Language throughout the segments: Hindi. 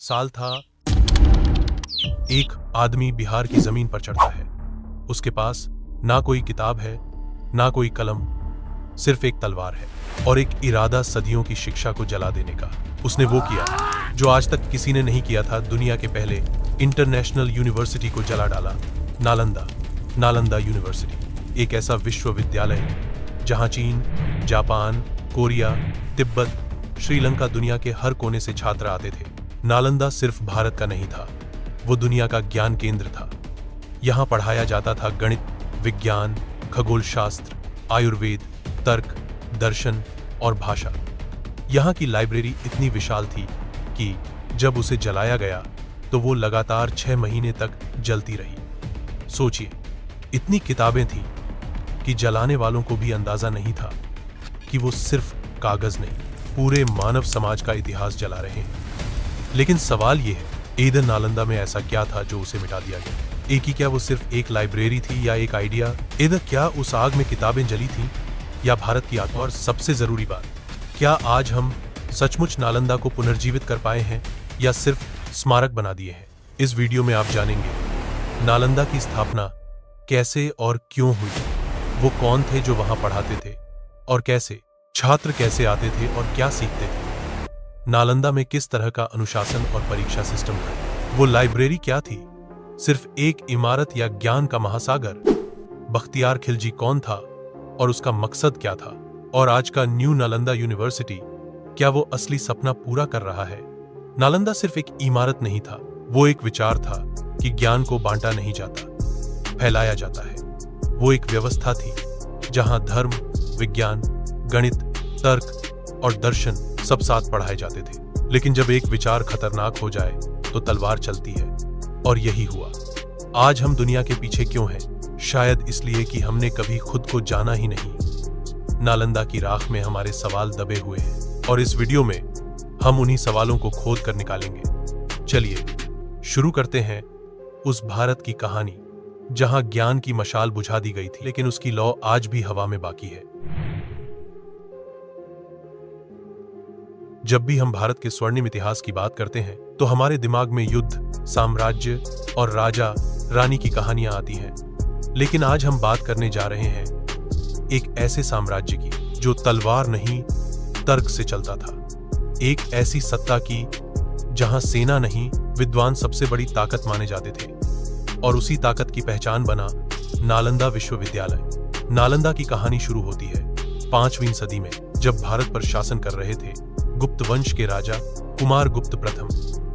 साल था। एक आदमी बिहार की जमीन पर चढ़ता है। उसके पास ना कोई किताब है, ना कोई कलम, सिर्फ एक तलवार है और एक इरादा सदियों की शिक्षा को जला देने का। उसने वो किया जो आज तक किसी ने नहीं किया था। दुनिया के पहले इंटरनेशनल यूनिवर्सिटी को जला डाला। नालंदा यूनिवर्सिटी, एक ऐसा विश्वविद्यालय जहां चीन, जापान, कोरिया, तिब्बत, श्रीलंका, दुनिया के हर कोने से छात्र आते थे। नालंदा सिर्फ भारत का नहीं था, वो दुनिया का ज्ञान केंद्र था। यहां पढ़ाया जाता था गणित, विज्ञान, खगोल शास्त्र, आयुर्वेद, तर्क, दर्शन और भाषा। यहां की लाइब्रेरी इतनी विशाल थी कि जब उसे जलाया गया तो वो लगातार 6 महीने तक जलती रही। सोचिए, इतनी किताबें थीं कि जलाने वालों को भी अंदाजा नहीं था कि वो सिर्फ कागज नहीं, पूरे मानव समाज का इतिहास जला रहे हैं। लेकिन सवाल ये है, इधर नालंदा में ऐसा क्या था जो उसे मिटा दिया गया? एक ही क्या वो सिर्फ एक लाइब्रेरी थी या एक आइडिया? इधर क्या उस आग में किताबें जली थीं या भारत की आत्मा? और सबसे जरूरी बात, क्या आज हम सचमुच नालंदा को पुनर्जीवित कर पाए हैं या सिर्फ स्मारक बना दिए हैं? इस वीडियो में आप जानेंगे नालंदा की स्थापना कैसे और क्यों हुई, वो कौन थे जो वहां पढ़ाते थे और कैसे छात्र कैसे आते थे और क्या सीखते थे, नालंदा में किस तरह का अनुशासन और परीक्षा सिस्टम था, वो लाइब्रेरी क्या थी, सिर्फ एक इमारत या ज्ञान का महासागर, बख्तियार खिलजी कौन था और उसका मकसद क्या था, और आज का न्यू नालंदा यूनिवर्सिटी क्या वो असली सपना पूरा कर रहा है? नालंदा सिर्फ एक इमारत नहीं था, वो एक विचार था कि ज्ञान को बांटा नहीं जाता, फैलाया जाता है। वो एक व्यवस्था थी जहां धर्म, विज्ञान, गणित, तर्क और दर्शन सब साथ पढ़ाए जाते थे। लेकिन जब एक विचार खतरनाक हो जाए तो तलवार चलती है, और यही हुआ। आज हम दुनिया के पीछे क्यों हैं? शायद इसलिए कि हमने कभी खुद को जाना ही नहीं। नालंदा की राख में हमारे सवाल दबे हुए हैं और इस वीडियो में हम उन्हीं सवालों को खोद कर निकालेंगे। चलिए शुरू करते हैं उस भारत की कहानी जहां ज्ञान की मशाल बुझा दी गई थी, लेकिन उसकी लौ आज भी हवा में बाकी है। जब भी हम भारत के स्वर्णिम इतिहास की बात करते हैं तो हमारे दिमाग में युद्ध, साम्राज्य और राजा रानी की कहानियां आती हैं। लेकिन आज हम बात करने जा रहे हैं एक ऐसे साम्राज्य की जो तलवार नहीं, तर्क से चलता था। एक ऐसी सत्ता की जहां सेना नहीं, विद्वान सबसे बड़ी ताकत माने जाते थे, और उसी ताकत की पहचान बना नालंदा विश्वविद्यालय। नालंदा की कहानी शुरू होती है 5वीं सदी में, जब भारत पर शासन कर रहे थे गुप्त वंश के राजा कुमार गुप्त प्रथम।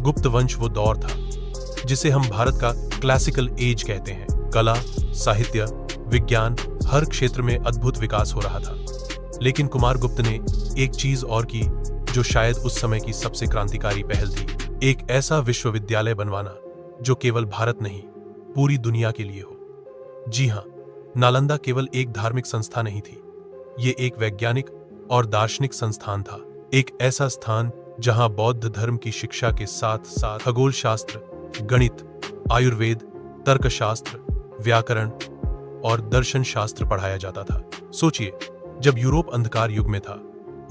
गुप्त वंश वो दौर था जिसे हम भारत का क्लासिकल एज कहते हैं। कला, साहित्य, विज्ञान, हर क्षेत्र में अद्भुत विकास हो रहा था। लेकिन कुमार गुप्त ने एक चीज और की जो शायद उस समय की सबसे क्रांतिकारी पहल थी, एक ऐसा विश्वविद्यालय बनवाना जो केवल भारत नहीं, पूरी दुनिया के लिए हो। जी हां, नालंदा केवल एक धार्मिक संस्था नहीं थी, ये एक वैज्ञानिक और दार्शनिक संस्थान था। एक ऐसा स्थान जहां बौद्ध धर्म की शिक्षा के साथ साथ खगोल शास्त्र, गणित, आयुर्वेद, तर्कशास्त्र, व्याकरण और दर्शन शास्त्र पढ़ाया जाता था। सोचिए, जब यूरोप अंधकार युग में था,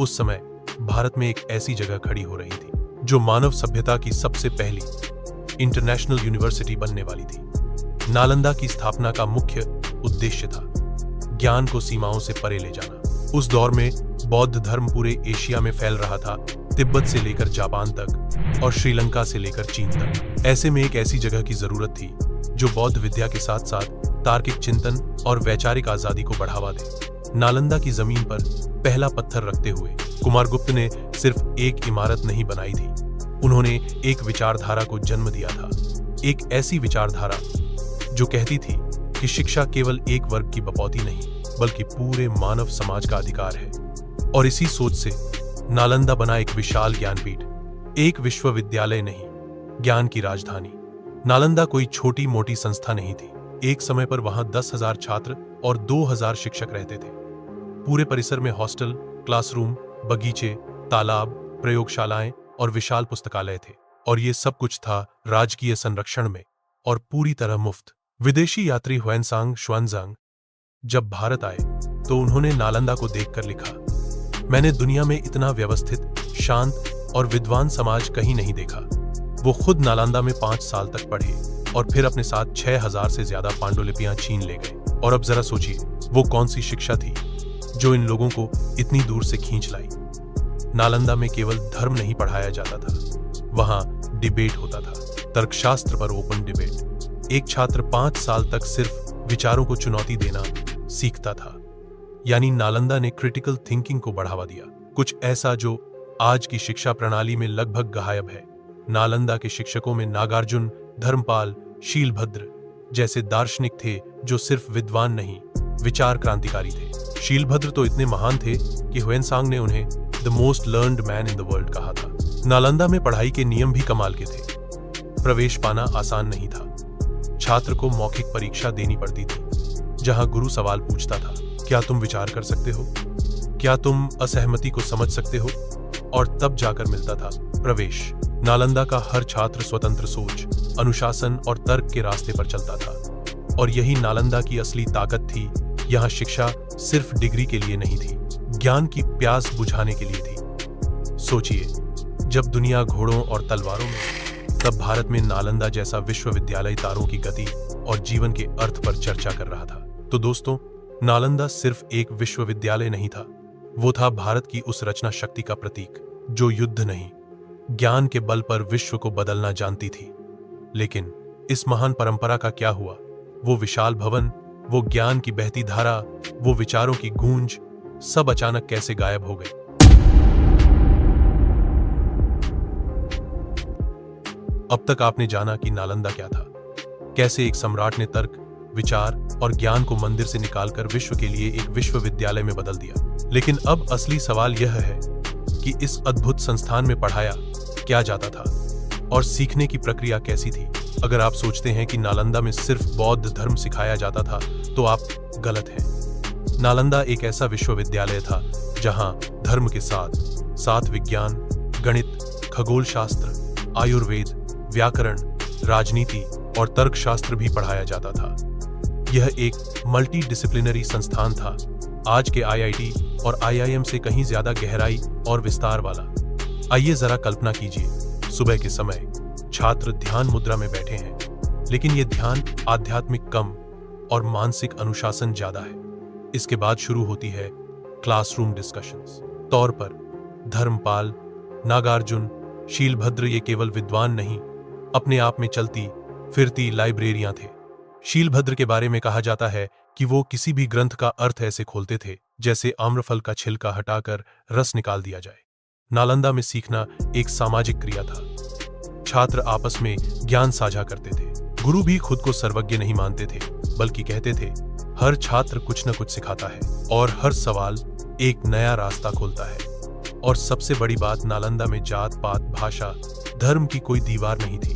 उस समय भारत में एक ऐसी जगह खड़ी हो रही थी जो मानव सभ्यता की सबसे पहली इंटरनेशनल यूनिवर्सिटी बनने वाली थी। नालंदा की स्थापना का मुख्य उद्देश्य था ज्ञान को सीमाओं से परे ले जाना। उस दौर में बौद्ध धर्म पूरे एशिया में फैल रहा था, तिब्बत से लेकर जापान तक और श्रीलंका से लेकर चीन तक। ऐसे में एक ऐसी जगह की जरूरत थी जो बौद्ध विद्या के साथ साथ तार्किक चिंतन और वैचारिक आजादी को बढ़ावा दे। नालंदा की जमीन पर पहला पत्थर रखते हुए कुमार गुप्त ने सिर्फ एक इमारत नहीं बनाई थी, उन्होंने एक विचारधारा को जन्म दिया था। एक ऐसी विचारधारा जो कहती थी कि शिक्षा केवल एक वर्ग की बपौती नहीं, बल्कि पूरे मानव समाज का अधिकार है। और इसी सोच से नालंदा बना एक विशाल ज्ञानपीठ, एक विश्वविद्यालय नहीं, ज्ञान की राजधानी। नालंदा कोई छोटी मोटी संस्था नहीं थी। एक समय पर वहां 10,000 छात्र और 2,000 शिक्षक रहते थे। पूरे परिसर में हॉस्टल, क्लासरूम, बगीचे, तालाब, प्रयोगशालाएं और विशाल पुस्तकालय थे, और ये सब कुछ था राजकीय संरक्षण में और पूरी तरह मुफ्त। विदेशी यात्री ह्वेनसांग शुआनजांग जब भारत आए तो उन्होंने नालंदा को देखकर लिखा, मैंने दुनिया में इतना व्यवस्थित, शांत और विद्वान समाज कहीं नहीं देखा। वो खुद नालंदा में 5 साल तक पढ़े और फिर अपने साथ 6000 से ज्यादा पांडुलिपियां छीन ले गए। और अब जरा सोचिए, वो कौन सी शिक्षा थी जो इन लोगों को इतनी दूर से खींच लाई। नालंदा में केवल धर्म नहीं पढ़ाया जाता था, वहां डिबेट होता था, तर्कशास्त्र पर ओपन डिबेट। एक छात्र 5 साल तक सिर्फ विचारों को चुनौती देना सीखता था। यानी नालंदा ने क्रिटिकल थिंकिंग को बढ़ावा दिया, कुछ ऐसा जो आज की शिक्षा प्रणाली में लगभग गायब है। नालंदा के शिक्षकों में नागार्जुन, धर्मपाल, शीलभद्र जैसे दार्शनिक थे जो सिर्फ विद्वान नहीं, विचार क्रांतिकारी थे। शीलभद्र तो इतने महान थे कि ह्वेनसांग ने उन्हें the most learned man in the world कहा था। नालंदा में पढ़ाई के नियम भी कमाल के थे। प्रवेश पाना आसान नहीं था। छात्र को मौखिक परीक्षा देनी पड़ती थी, जहां गुरु सवाल पूछता था, क्या तुम विचार कर सकते हो? क्या तुम असहमति को समझ सकते हो? और तब जाकर मिलता था प्रवेश। नालंदा का हर छात्र स्वतंत्र सोच, अनुशासन और तर्क के रास्ते पर चलता था। और यही नालंदा की असली ताकत थी। यहाँ शिक्षा सिर्फ डिग्री के लिए नहीं थी, ज्ञान की प्यास बुझाने के लिए थी। सोचिए, जब दुनिया घोड़ों और तलवारों में, तब भारत में नालंदा जैसा विश्वविद्यालय तारों की गति और जीवन के अर्थ पर चर्चा कर रहा था। तो दोस्तों, नालंदा सिर्फ एक विश्वविद्यालय नहीं था, वो था भारत की उस रचना शक्ति का प्रतीक जो युद्ध नहीं, ज्ञान के बल पर विश्व को बदलना जानती थी। लेकिन इस महान परंपरा का क्या हुआ? वो विशाल भवन, वो ज्ञान की बहती धारा, वो विचारों की गूंज, सब अचानक कैसे गायब हो गए? अब तक आपने जाना कि नालंदा क्या था, कैसे एक सम्राट ने तर्क, विचार और ज्ञान को मंदिर से निकालकर विश्व के लिए एक विश्वविद्यालय में बदल दिया। लेकिन अब असली सवाल यह है कि इस अद्भुत संस्थान में पढ़ाया क्या जाता था और सीखने की प्रक्रिया कैसी थी। अगर आप सोचते हैं कि नालंदा में सिर्फ बौद्ध धर्म सिखाया जाता था, तो आप गलत हैं। नालंदा एक ऐसा विश्वविद्यालय था जहां धर्म के साथ साथ विज्ञान, गणित, खगोल शास्त्र, आयुर्वेद, व्याकरण, राजनीति और तर्कशास्त्र भी पढ़ाया जाता था। यह एक मल्टी डिसिप्लिनरी संस्थान था, आज के आईआईटी और आईआईएम से कहीं ज्यादा गहराई और विस्तार वाला। आइए जरा कल्पना कीजिए, सुबह के समय छात्र ध्यान मुद्रा में बैठे हैं, लेकिन यह ध्यान आध्यात्मिक कम और मानसिक अनुशासन ज्यादा है। इसके बाद शुरू होती है क्लासरूम डिस्कशंस। तौर पर धर्मपाल, नागार्जुन, शीलभद्र ये केवल विद्वान नहीं, अपने आप में चलती फिरती लाइब्रेरियां थे। शीलभद्र के बारे में कहा जाता है कि वो किसी भी ग्रंथ का अर्थ ऐसे खोलते थे जैसे आम्रफल का छिलका हटाकर रस निकाल दिया जाए। नालंदा में सीखना एक सामाजिक क्रिया था। छात्र आपस में ज्ञान साझा करते थे। गुरु भी खुद को सर्वज्ञ नहीं मानते थे, बल्कि कहते थे, हर छात्र कुछ न कुछ सिखाता है और हर सवाल एक नया रास्ता खोलता है। और सबसे बड़ी बात, नालंदा में जात पात, भाषा, धर्म की कोई दीवार नहीं थी।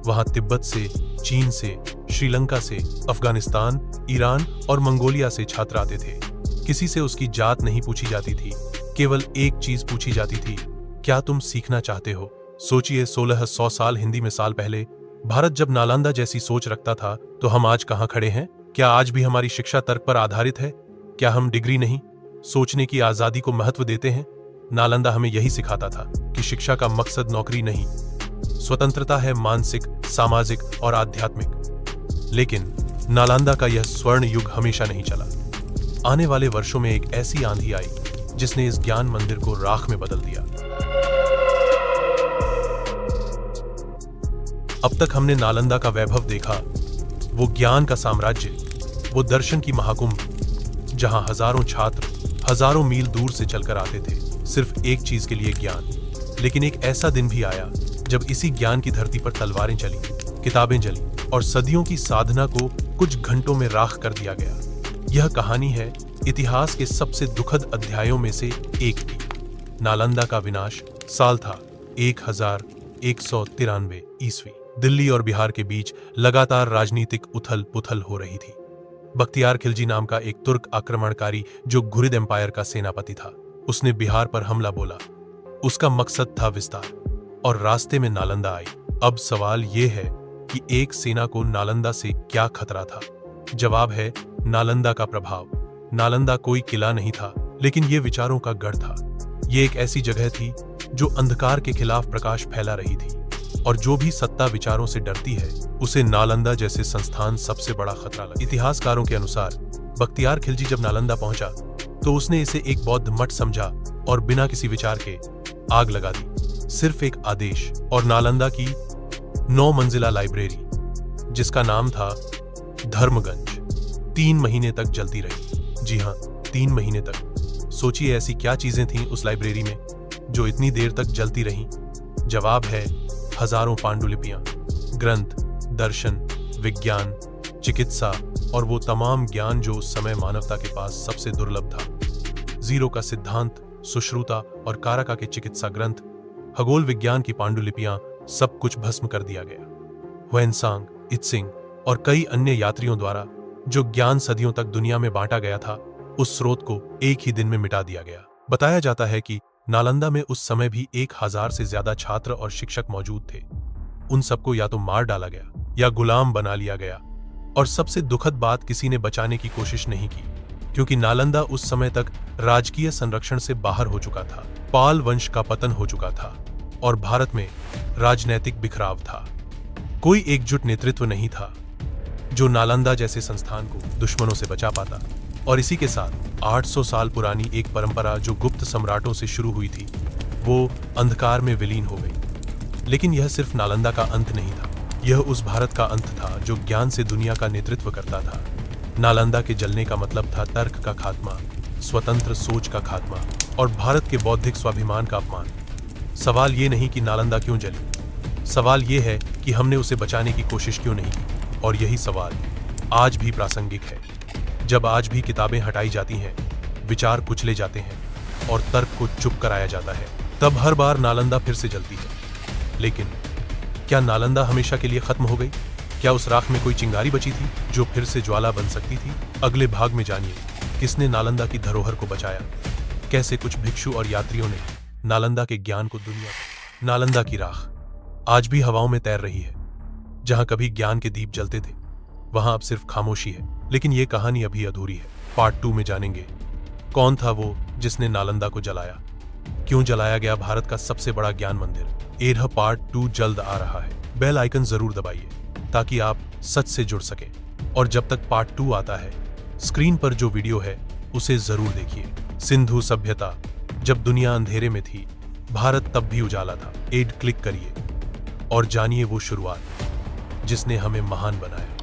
वहां तिब्बत से, चीन से, श्रीलंका से, अफगानिस्तान, ईरान और मंगोलिया से छात्र आते थे। किसी से उसकी जात नहीं पूछी जाती थी, केवल एक चीज पूछी जाती थी, क्या तुम सीखना चाहते हो? सोचिए, 1600 साल हिंदी में साल पहले भारत जब नालंदा जैसी सोच रखता था, तो हम आज कहां खड़े हैं? क्या आज भी हमारी शिक्षा तर्क पर आधारित है? क्या हम डिग्री नहीं, सोचने की आजादी को महत्व देते हैं? नालंदा हमें यही सिखाता था कि शिक्षा का मकसद नौकरी नहीं, स्वतंत्रता है, मानसिक, सामाजिक और आध्यात्मिक। लेकिन नालंदा का यह स्वर्ण युग हमेशा नहीं चला। आने वाले वर्षों में एक ऐसी आंधी आई जिसने इस ज्ञान मंदिर को राख में बदल दिया। अब तक हमने नालंदा का वैभव देखा, वो ज्ञान का साम्राज्य, वो दर्शन की महाकुंभ, जहां हजारों छात्र हजारों मील दूर से चलकर आते थे, सिर्फ एक चीज के लिए, ज्ञान। लेकिन एक ऐसा दिन भी आया जब इसी ज्ञान की धरती पर तलवारें चली, किताबें जली और सदियों की साधना को कुछ घंटों में राख कर दिया गया। यह कहानी है इतिहास के सबसे दुखद अध्यायों में से एक की। नालंदा का विनाश। साल था 1193 ईस्वी। दिल्ली और बिहार के बीच लगातार राजनीतिक उथल पुथल हो रही थी। बख्तियार खिलजी नाम का एक तुर्क आक्रमणकारी जो घुरिद एम्पायर का सेनापति था, उसने बिहार पर हमला बोला। उसका मकसद था विस्तार, और रास्ते में नालंदा आई। अब सवाल यह है कि एक सेना को नालंदा से क्या खतरा था? जवाब है नालंदा का प्रभाव। नालंदा कोई किला नहीं था, लेकिन यह विचारों का गढ़ था। यह एक ऐसी जगह थी जो अंधकार के खिलाफ प्रकाश फैला रही थी। और जो भी सत्ता विचारों से डरती है उसे नालंदा जैसे संस्थान सबसे बड़ा खतरा लगा। इतिहासकारों के अनुसार बख्तियार खिलजी जब नालंदा पहुंचा तो उसने इसे एक बौद्ध मठ समझा और बिना किसी विचार के आग लगा दी। सिर्फ एक आदेश, और नालंदा की 9 मंजिला लाइब्रेरी, जिसका नाम था धर्मगंज, 3 महीने तक जलती रही। जी हाँ, 3 महीने तक। सोचिए ऐसी क्या चीजें थीं उस लाइब्रेरी में जो इतनी देर तक जलती रहीं। जवाब है हजारों पांडुलिपियां, ग्रंथ, दर्शन, विज्ञान, चिकित्सा और वो तमाम ज्ञान जो उस समय मानवता के पास सबसे दुर्लभ था। जीरो का सिद्धांत, सुश्रुता और कारका के चिकित्सा ग्रंथ, खगोल विज्ञान की पांडुलिपियां, सब कुछ भस्म कर दिया गया। ह्वेनसांग, इत्सिंग और कई अन्य यात्रियों द्वारा जो ज्ञान सदियों तक दुनिया में बांटा गया था, उस स्रोत को एक ही दिन में मिटा दिया गया। बताया जाता है कि नालंदा में उस समय भी 1000 से ज्यादा छात्र और शिक्षक मौजूद थे। उन सबको या तो मार डाला गया या गुलाम बना लिया गया, और सबसे दुखद बात, किसी ने बचाने की कोशिश नहीं की, क्योंकि नालंदा उस समय तक राजकीय संरक्षण से बाहर हो चुका था। पाल वंश का पतन हो चुका था और भारत में राजनैतिक बिखराव था। कोई एकजुट नेतृत्व नहीं था जो नालंदा जैसे संस्थान को दुश्मनों से बचा पाता। और इसी के साथ 800 साल पुरानी एक परंपरा जो गुप्त सम्राटों से शुरू हुई थी, वो अंधकार में विलीन हो गई। लेकिन यह सिर्फ नालंदा का अंत नहीं था, यह उस भारत का अंत था जो ज्ञान से दुनिया का नेतृत्व करता था। नालंदा के जलने का मतलब था तर्क का खात्मा, स्वतंत्र सोच का खात्मा और भारत के बौद्धिक स्वाभिमान का अपमान। सवाल ये नहीं कि नालंदा क्यों जली, सवाल ये है कि हमने उसे बचाने की कोशिश क्यों नहीं की। और यही सवाल आज भी प्रासंगिक है। जब आज भी किताबें हटाई जाती हैं, विचार कुचले जाते हैं और तर्क को चुप कराया जाता है, तब हर बार नालंदा फिर से जलती है। लेकिन क्या नालंदा हमेशा के लिए खत्म हो गई? क्या उस राख में कोई चिंगारी बची थी जो फिर से ज्वाला बन सकती थी? अगले भाग में जानिए किसने नालंदा की धरोहर को बचाया, कैसे कुछ भिक्षु और यात्रियों ने नालंदा के ज्ञान को दुनिया को। नालंदा की राख आज भी हवाओं में तैर रही है। जहां कभी ज्ञान के दीप जलते थे, वहां अब सिर्फ खामोशी है। लेकिन ये कहानी अभी अधूरी है। पार्ट 2 में जानेंगे कौन था वो जिसने नालंदा को जलाया, क्यों जलाया गया भारत का सबसे बड़ा ज्ञान मंदिर। एरह पार्ट 2 जल्द आ रहा है। बेल आइकन जरूर दबाइए ताकि आप सच से जुड़ सकें। और जब तक पार्ट 2 आता है, स्क्रीन पर जो वीडियो है उसे जरूर देखिए। सिंधु सभ्यता, जब दुनिया अंधेरे में थी, भारत तब भी उजाला था। एड क्लिक करिए और जानिए वो शुरुआत जिसने हमें महान बनाया।